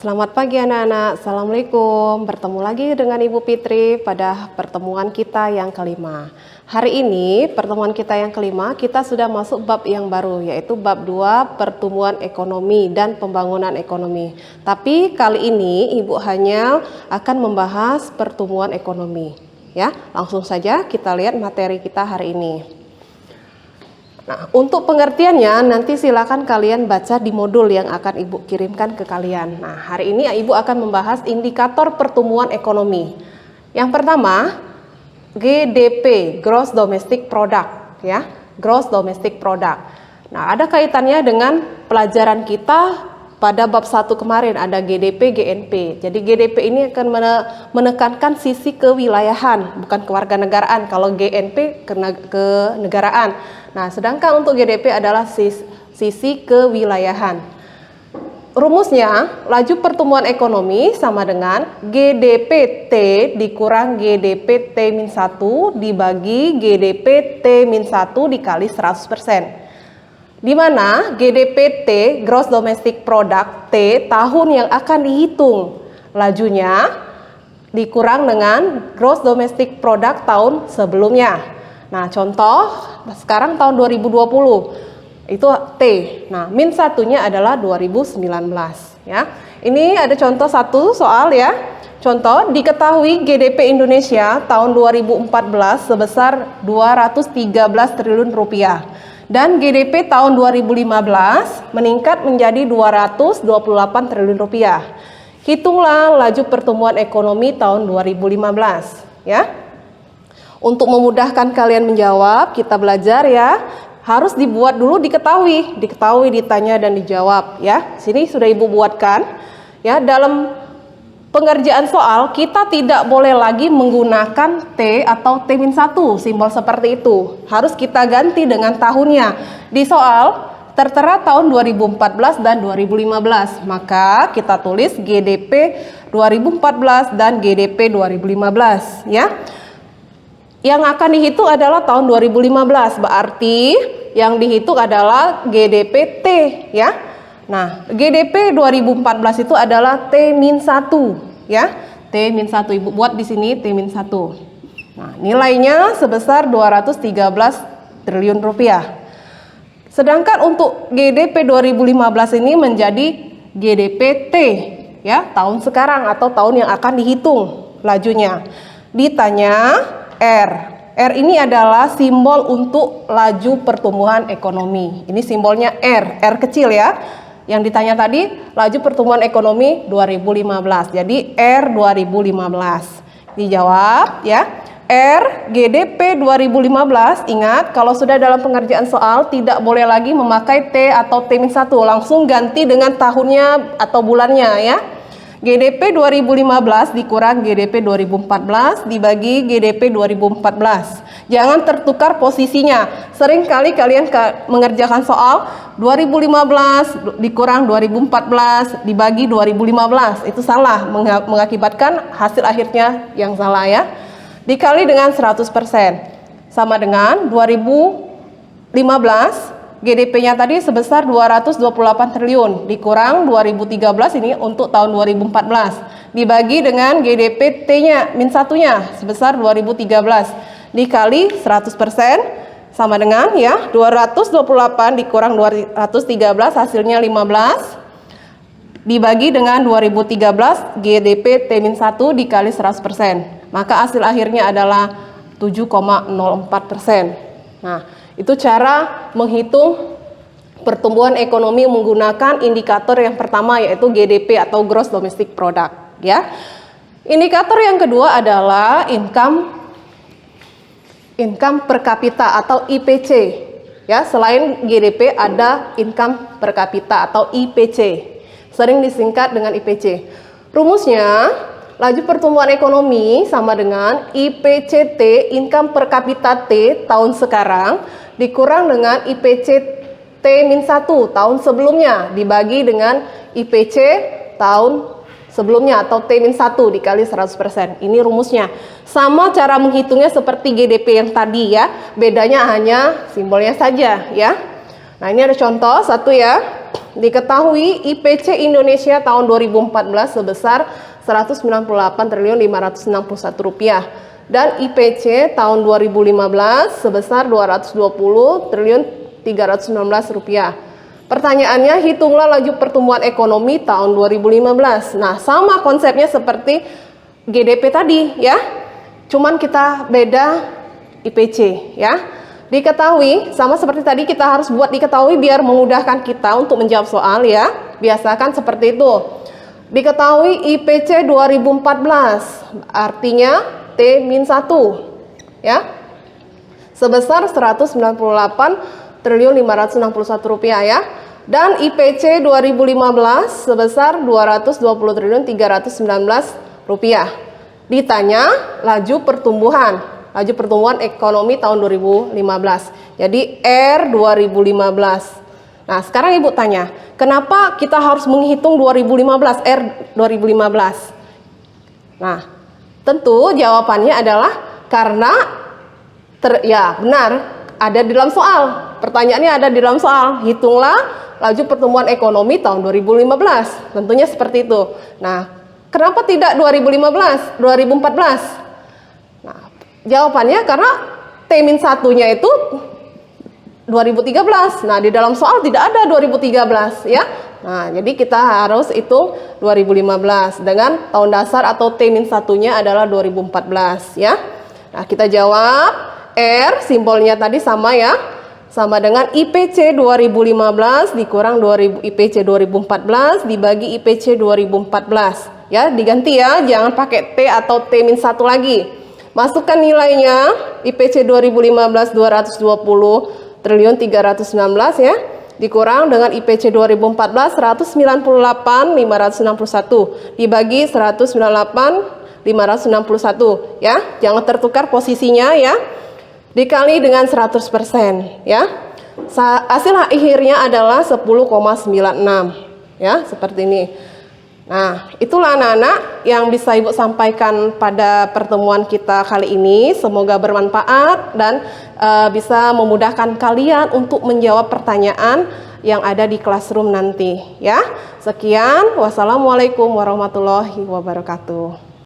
Selamat pagi anak-anak, Assalamualaikum. Bertemu lagi dengan Ibu Fitri pada pertemuan kita yang kelima. Hari ini pertemuan kita yang kelima, kita sudah masuk bab yang baru, yaitu bab 2 pertumbuhan ekonomi dan pembangunan ekonomi. Tapi kali ini Ibu hanya akan membahas pertumbuhan ekonomi. Ya, langsung saja kita lihat materi kita hari ini. Nah, untuk pengertiannya nanti silakan kalian baca di modul yang akan Ibu kirimkan ke kalian. Nah, hari ini Ibu akan membahas indikator pertumbuhan ekonomi. Yang pertama, GDP, Gross Domestic Product, ya, Gross Domestic Product. Nah, ada kaitannya dengan pelajaran kita pada bab 1 kemarin, ada GDP, GNP. Jadi GDP ini akan menekankan sisi kewilayahan, bukan kewarganegaraan. Kalau GNP ke negaraan. Nah, sedangkan untuk GDP adalah sisi kewilayahan. Rumusnya, laju pertumbuhan ekonomi sama dengan GDP T dikurang GDP T-1 dibagi GDP T-1 dikali 100%. Di mana GDP T, Gross Domestic Product T, tahun yang akan dihitung lajunya dikurang dengan Gross Domestic Product tahun sebelumnya. Nah, contoh sekarang tahun 2020 itu T. Nah, min satunya adalah 2019 ya. Ini ada contoh satu soal ya. Contoh, diketahui GDP Indonesia tahun 2014 sebesar 213 triliun rupiah. Dan GDP tahun 2015 meningkat menjadi 228 triliun rupiah. Hitunglah laju pertumbuhan ekonomi tahun 2015 ya. Untuk memudahkan kalian menjawab, kita belajar ya. Harus dibuat dulu diketahui, ditanya dan dijawab ya. Sini sudah Ibu buatkan. Ya, dalam pengerjaan soal kita tidak boleh lagi menggunakan T atau T-1, simbol seperti itu. Harus kita ganti dengan tahunnya. Di soal tertera tahun 2014 dan 2015. Maka kita tulis GDP 2014 dan GDP 2015 ya. Yang akan dihitung adalah tahun 2015, berarti yang dihitung adalah GDP T ya. Nah, GDP 2014 itu adalah T-1 ya. T-1 Ibu buat di sini T-1. Nah, nilainya sebesar 213 triliun rupiah. Sedangkan untuk GDP 2015 ini menjadi GDP T ya, tahun sekarang atau tahun yang akan dihitung lajunya. Ditanya R. R ini adalah simbol untuk laju pertumbuhan ekonomi. Ini simbolnya R, R kecil ya. Yang ditanya tadi, laju pertumbuhan ekonomi 2015. Jadi R 2015. Dijawab ya. R GDP 2015. Ingat, kalau sudah dalam pengerjaan soal tidak boleh lagi memakai T atau T-1. Langsung ganti dengan tahunnya atau bulannya ya. GDP 2015 dikurang GDP 2014 dibagi GDP 2014. Jangan tertukar posisinya. Sering kali kalian mengerjakan soal 2015 dikurang 2014 dibagi 2015. Itu salah, mengakibatkan hasil akhirnya yang salah ya. Dikali dengan 100%. Sama dengan 2015 GDP-nya tadi sebesar 228 triliun dikurang 2013 ini untuk tahun 2014 dibagi dengan GDP T-nya min satunya sebesar 2013 dikali 100% sama dengan ya 228 dikurang 213 hasilnya 15 dibagi dengan 2013 GDP T-1 dikali 100%, maka hasil akhirnya adalah 7,04%. Nah, itu cara menghitung pertumbuhan ekonomi menggunakan indikator yang pertama yaitu GDP atau Gross Domestic Product ya. Indikator yang kedua adalah income per kapita atau IPC ya. Selain GDP ada income per kapita atau IPC. Sering disingkat dengan IPC. Rumusnya, laju pertumbuhan ekonomi sama dengan IPCT, income per kapita T tahun sekarang, dikurang dengan IPC T-1 tahun sebelumnya, dibagi dengan IPC tahun sebelumnya atau T-1 dikali 100%. Ini rumusnya. Sama cara menghitungnya seperti GDP yang tadi ya, bedanya hanya simbolnya saja ya. Nah, ini ada contoh satu ya. Diketahui IPC Indonesia tahun 2014 sebesar Rp198.561 dan IPC tahun 2015 sebesar Rp220.319. Pertanyaannya, hitunglah laju pertumbuhan ekonomi tahun 2015. Nah, sama konsepnya seperti GDP tadi ya. Cuman kita beda IPC ya. Diketahui, sama seperti tadi kita harus buat diketahui biar memudahkan kita untuk menjawab soal ya. Biasakan seperti itu. Diketahui IPC 2014, artinya T-1 ya. Sebesar Rp198.561 ya. Dan IPC 2015 sebesar Rp220.319. Ditanya laju pertumbuhan ekonomi tahun 2015. Jadi R 2015. Nah, sekarang Ibu tanya, kenapa kita harus menghitung 2015, R 2015? Nah, tentu jawabannya adalah karena benar, ada di dalam soal. Pertanyaannya ada di dalam soal. Hitunglah laju pertumbuhan ekonomi tahun 2015. Tentunya seperti itu. Nah, kenapa tidak 2015, 2014? Jawabannya karena T-1-nya itu 2013. Nah, di dalam soal tidak ada 2013 ya. Nah, jadi kita harus hitung 2015 dengan tahun dasar atau T-1-nya adalah 2014 ya. Nah, kita jawab R, simbolnya tadi sama ya. Sama dengan IPC 2015 dikurang IPC 2014 dibagi IPC 2014 ya. Diganti ya, jangan pakai T atau T-1 lagi. Masukkan nilainya, IPC 2015 220.319 ya, dikurang dengan IPC 2014 198.561 dibagi 198.561 ya. Jangan tertukar posisinya ya. Dikali dengan 100% ya. Hasil akhirnya adalah 10,96 ya, seperti ini. Nah, itulah anak-anak yang bisa Ibu sampaikan pada pertemuan kita kali ini. Semoga bermanfaat dan bisa memudahkan kalian untuk menjawab pertanyaan yang ada di classroom nanti ya. Sekian, wassalamualaikum warahmatullahi wabarakatuh.